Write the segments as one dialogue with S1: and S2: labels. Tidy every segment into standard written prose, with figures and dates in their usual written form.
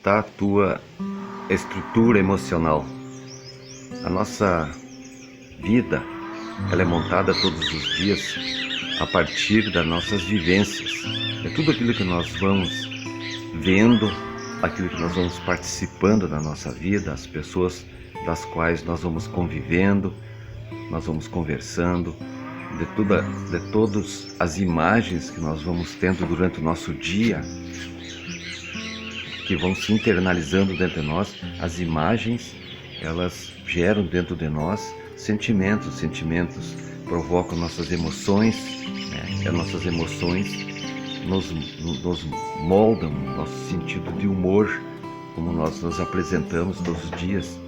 S1: está a tua estrutura emocional? A nossa vida, ela é montada todos os dias a partir das nossas vivências. É tudo aquilo que nós vamos vendo, aquilo que nós vamos participando da nossa vida, as pessoas das quais nós vamos convivendo, nós vamos conversando, de todas as imagens que nós vamos tendo durante o nosso dia, que vão se internalizando dentro de nós. As imagens, elas geram dentro de nós sentimentos provocam nossas emoções, né? E as nossas emoções nos moldam nosso sentido de humor, como nós nos apresentamos todos os dias.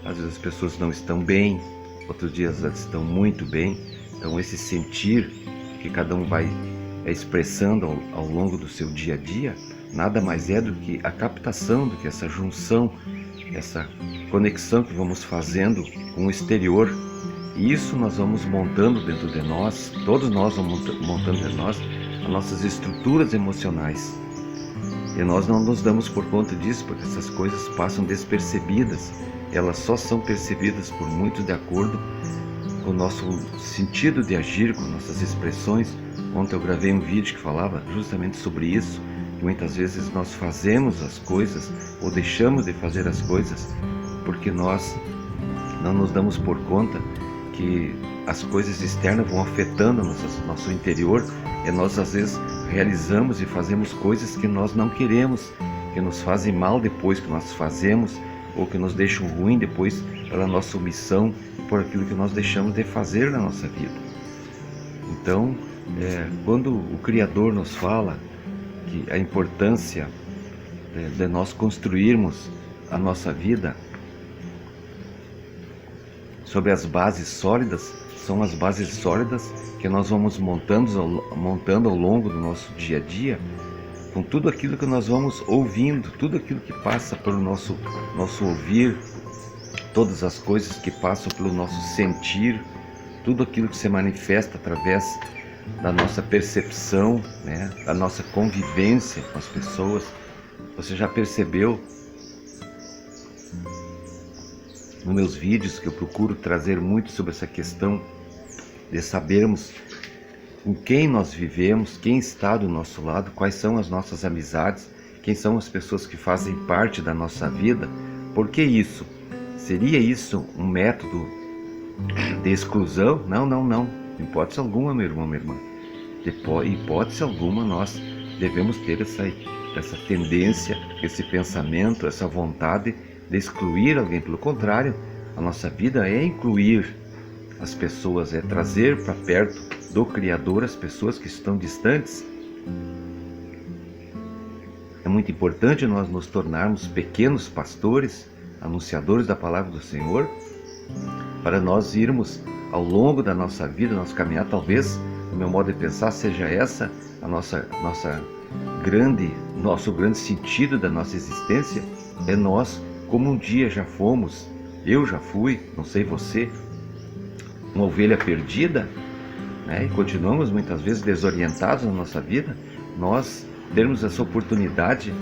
S1: Às vezes as pessoas não estão bem, outros dias elas estão muito bem. Então esse sentir que cada um vai expressando ao longo do seu dia a dia, nada mais é do que a captação, do que essa junção, essa conexão que vamos fazendo com o exterior. E isso nós vamos montando dentro de nós, todos nós vamos montando dentro de nós as nossas estruturas emocionais. E nós não nos damos por conta disso, porque essas coisas passam despercebidas. Elas só são percebidas por muitos de acordo com o nosso sentido de agir, com nossas expressões. Ontem eu gravei um vídeo que falava justamente sobre isso, que muitas vezes nós fazemos as coisas ou deixamos de fazer as coisas porque nós não nos damos por conta que as coisas externas vão afetando nosso interior, e nós às vezes realizamos e fazemos coisas que nós não queremos, que nos fazem mal depois que nós fazemos, ou que nos deixam ruim depois pela nossa omissão, por aquilo que nós deixamos de fazer na nossa vida. Então, quando o Criador nos fala que a importância de nós construirmos a nossa vida sobre as bases sólidas, são as bases sólidas que nós vamos montando ao longo do nosso dia a dia, com tudo aquilo que nós vamos ouvindo, tudo aquilo que passa pelo nosso ouvir, todas as coisas que passam pelo nosso sentir, tudo aquilo que se manifesta através da nossa percepção, né, da nossa convivência com as pessoas. Você já percebeu nos meus vídeos que eu procuro trazer muito sobre essa questão de sabermos com quem nós vivemos, quem está do nosso lado, quais são as nossas amizades, quem são as pessoas que fazem parte da nossa vida. Por que isso? Seria isso um método de exclusão? Não. Em hipótese alguma, meu irmão, minha irmã. Em hipótese alguma, nós devemos ter essa tendência, esse pensamento, essa vontade de excluir alguém. Pelo contrário, a nossa vida é incluir as pessoas, é trazer para perto do Criador as pessoas que estão distantes. É muito importante nós nos tornarmos pequenos pastores, anunciadores da palavra do Senhor, para nós irmos ao longo da nossa vida, nosso caminhar. Talvez, no meu modo de pensar, seja essa a nosso grande sentido da nossa existência. É nós, como um dia já fomos, eu já fui, não sei você, uma ovelha perdida, né? E continuamos muitas vezes desorientados na nossa vida. Nós termos essa oportunidade,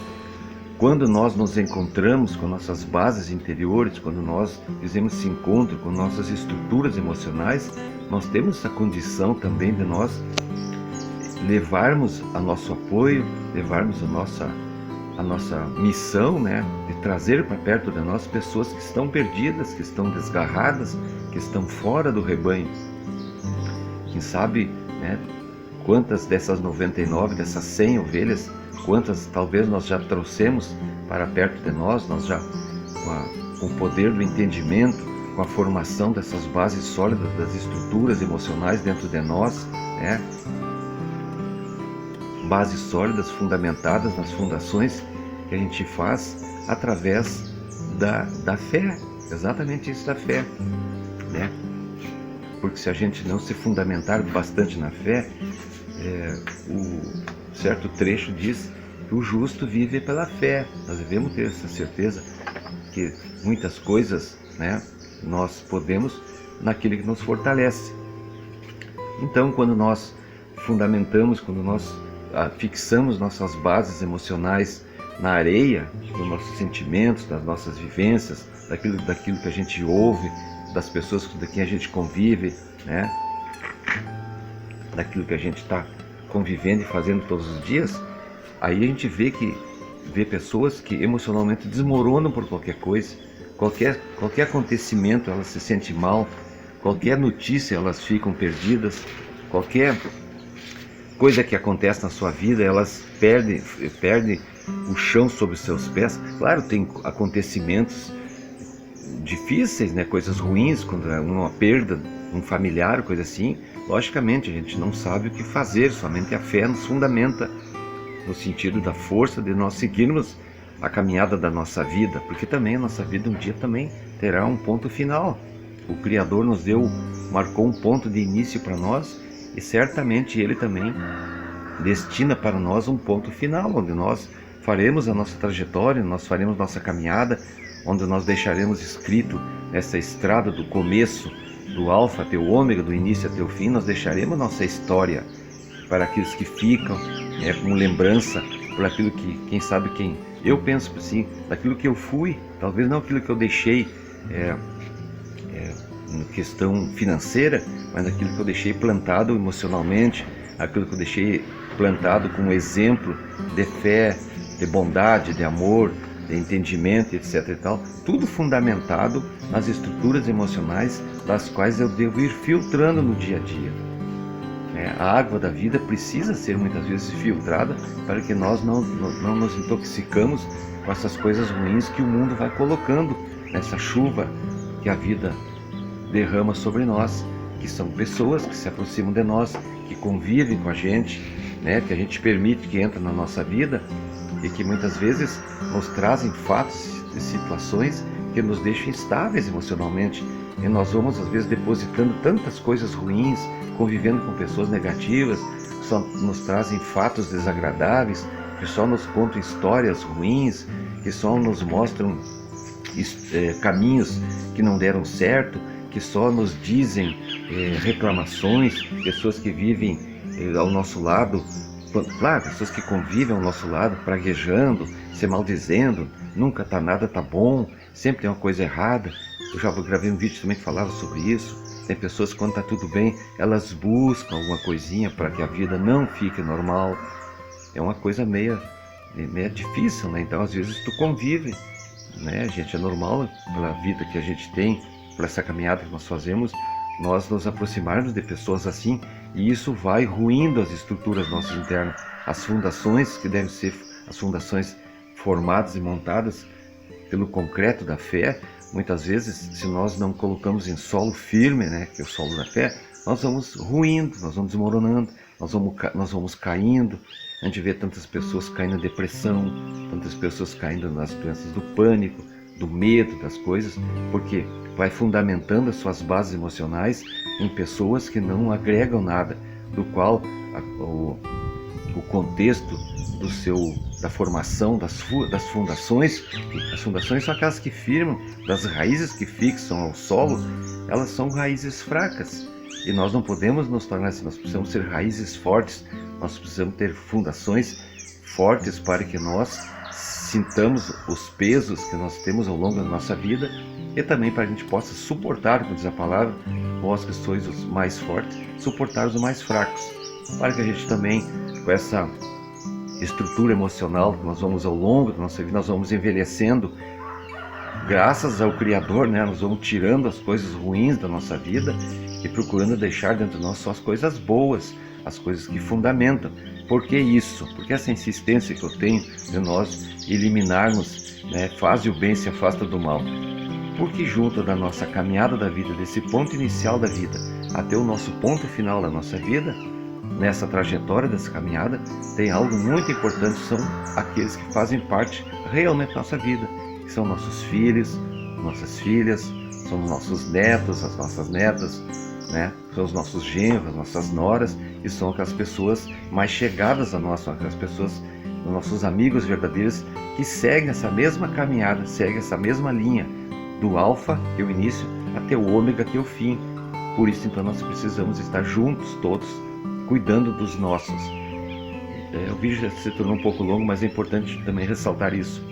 S1: quando nós nos encontramos com nossas bases interiores, quando nós fizemos esse encontro com nossas estruturas emocionais, nós temos essa condição também de nós levarmos a nosso apoio, levarmos a nossa missão, né, de trazer para perto de nós pessoas que estão perdidas, que estão desgarradas, que estão fora do rebanho. Quem sabe, né, quantas dessas 99, dessas 100 ovelhas, quantas talvez nós já trouxemos para perto de nós já com o poder do entendimento, com a formação dessas bases sólidas, das estruturas emocionais dentro de nós, né? Bases sólidas, fundamentadas nas fundações que a gente faz através da fé, exatamente isso, da fé, né? Porque se a gente não se fundamentar bastante na fé, o certo trecho diz que o justo vive pela fé. Nós devemos ter essa certeza que muitas coisas, né, nós podemos naquele que nos fortalece. Então, quando nós fundamentamos, quando nós fixamos nossas bases emocionais na areia dos nossos sentimentos, das nossas vivências, daquilo que a gente ouve, das pessoas com quem a gente convive, né? Daquilo que a gente está convivendo e fazendo todos os dias, aí a gente vê pessoas que emocionalmente desmoronam por qualquer coisa, qualquer acontecimento elas se sentem mal, qualquer notícia elas ficam perdidas, qualquer coisa que acontece na sua vida elas perdem o chão sob os seus pés. Claro, tem acontecimentos difíceis, né? Coisas ruins, quando é uma perda, um familiar, coisa assim. Logicamente a gente não sabe o que fazer, somente a fé nos fundamenta no sentido da força de nós seguirmos a caminhada da nossa vida, porque também a nossa vida um dia também terá um ponto final. O Criador marcou um ponto de início para nós e certamente Ele também destina para nós um ponto final, onde nós faremos a nossa trajetória, nós faremos nossa caminhada, onde nós deixaremos escrito nessa estrada do começo, do alfa até o ômega, do início até o fim, nós deixaremos nossa história para aqueles que ficam, como lembrança, por aquilo que, quem eu penso assim, daquilo que eu fui, talvez não aquilo que eu deixei na questão financeira, mas aquilo que eu deixei plantado emocionalmente, aquilo que eu deixei plantado como exemplo de fé, de bondade, de amor, de entendimento, etc. e tal, tudo fundamentado nas estruturas emocionais das quais eu devo ir filtrando no dia a dia. A água da vida precisa ser muitas vezes filtrada para que nós não nos intoxicamos com essas coisas ruins que o mundo vai colocando nessa chuva que a vida derrama sobre nós, que são pessoas que se aproximam de nós, que convivem com a gente, que a gente permite que entre na nossa vida e que muitas vezes nos trazem fatos e situações que nos deixam instáveis emocionalmente. E nós vamos às vezes depositando tantas coisas ruins, convivendo com pessoas negativas, que só nos trazem fatos desagradáveis, que só nos contam histórias ruins, que só nos mostram caminhos que não deram certo, que só nos dizem reclamações, pessoas que vivem ao nosso lado, claro, pessoas que convivem ao nosso lado, praguejando, se maldizendo, nunca nada tá bom, sempre tem uma coisa errada. Eu já gravei um vídeo também que falava sobre isso. Tem pessoas que quando está tudo bem, elas buscam alguma coisinha para que a vida não fique normal. É uma coisa meio difícil, né? Então às vezes tu convive, né? A gente é normal, pela vida que a gente tem, por essa caminhada que nós fazemos, nós nos aproximarmos de pessoas assim, e isso vai ruindo as estruturas nossas internas, as fundações que devem ser as fundações formadas e montadas pelo concreto da fé. Muitas vezes, se nós não colocamos em solo firme, que é o solo da fé, nós vamos ruindo, nós vamos desmoronando, nós vamos caindo. A gente vê tantas pessoas caindo na depressão, tantas pessoas caindo nas doenças do pânico, do medo das coisas, porque vai fundamentando as suas bases emocionais em pessoas que não agregam nada, do qual o contexto da formação das fundações, as fundações são aquelas que firmam, das raízes que fixam ao solo, elas são raízes fracas, e nós não podemos nos tornar assim, nós precisamos ser raízes fortes, nós precisamos ter fundações fortes para que nós sintamos os pesos que nós temos ao longo da nossa vida, e também para que a gente possa suportar, como diz a palavra, vós que sois os mais fortes, suportar os mais fracos, para que a gente também, com essa estrutura emocional que nós vamos ao longo da nossa vida, nós vamos envelhecendo, graças ao Criador, nós vamos tirando as coisas ruins da nossa vida e procurando deixar dentro de nós só as coisas boas, as coisas que fundamentam. Por que isso? Porque essa insistência que eu tenho de nós eliminarmos, faz o bem, se afasta do mal. Porque junto da nossa caminhada da vida, desse ponto inicial da vida até o nosso ponto final da nossa vida, nessa trajetória dessa caminhada, tem algo muito importante, são aqueles que fazem parte realmente da nossa vida, que são nossos filhos, nossas filhas, são nossos netos, as nossas netas, são os nossos genros, as nossas noras, e são aquelas pessoas mais chegadas a nós, são aquelas pessoas, nossos amigos verdadeiros, que seguem essa mesma caminhada, seguem essa mesma linha, do alfa, que é o início, até o ômega, que é o fim. Por isso, então, nós precisamos estar juntos todos, cuidando dos nossos. O vídeo já se tornou um pouco longo, mas é importante também ressaltar isso.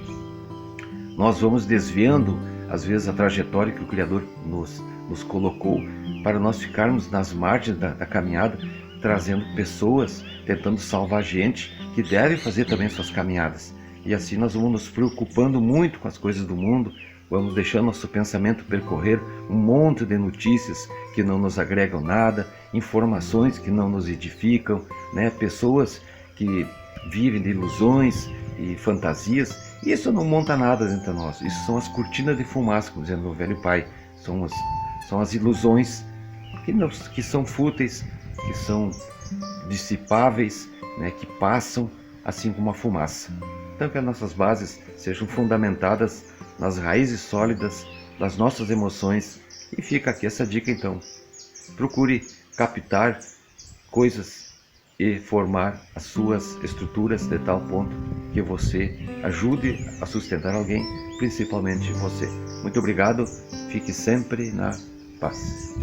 S1: Nós vamos desviando, às vezes, a trajetória que o Criador nos colocou para nós ficarmos nas margens da caminhada, trazendo pessoas, tentando salvar gente que deve fazer também suas caminhadas. E assim nós vamos nos preocupando muito com as coisas do mundo, vamos deixando nosso pensamento percorrer um monte de notícias que não nos agregam nada, informações que não nos edificam, né? Pessoas que vivem de ilusões e fantasias. Isso não monta nada dentro de nós. Isso são as cortinas de fumaça, como dizia meu velho pai. São as ilusões que são fúteis, que são dissipáveis, né? Que passam assim como a fumaça. Então que as nossas bases sejam fundamentadas nas raízes sólidas das nossas emoções. E fica aqui essa dica então. Procure captar coisas e formar as suas estruturas de tal ponto que você ajude a sustentar alguém, principalmente você. Muito obrigado, fique sempre na paz.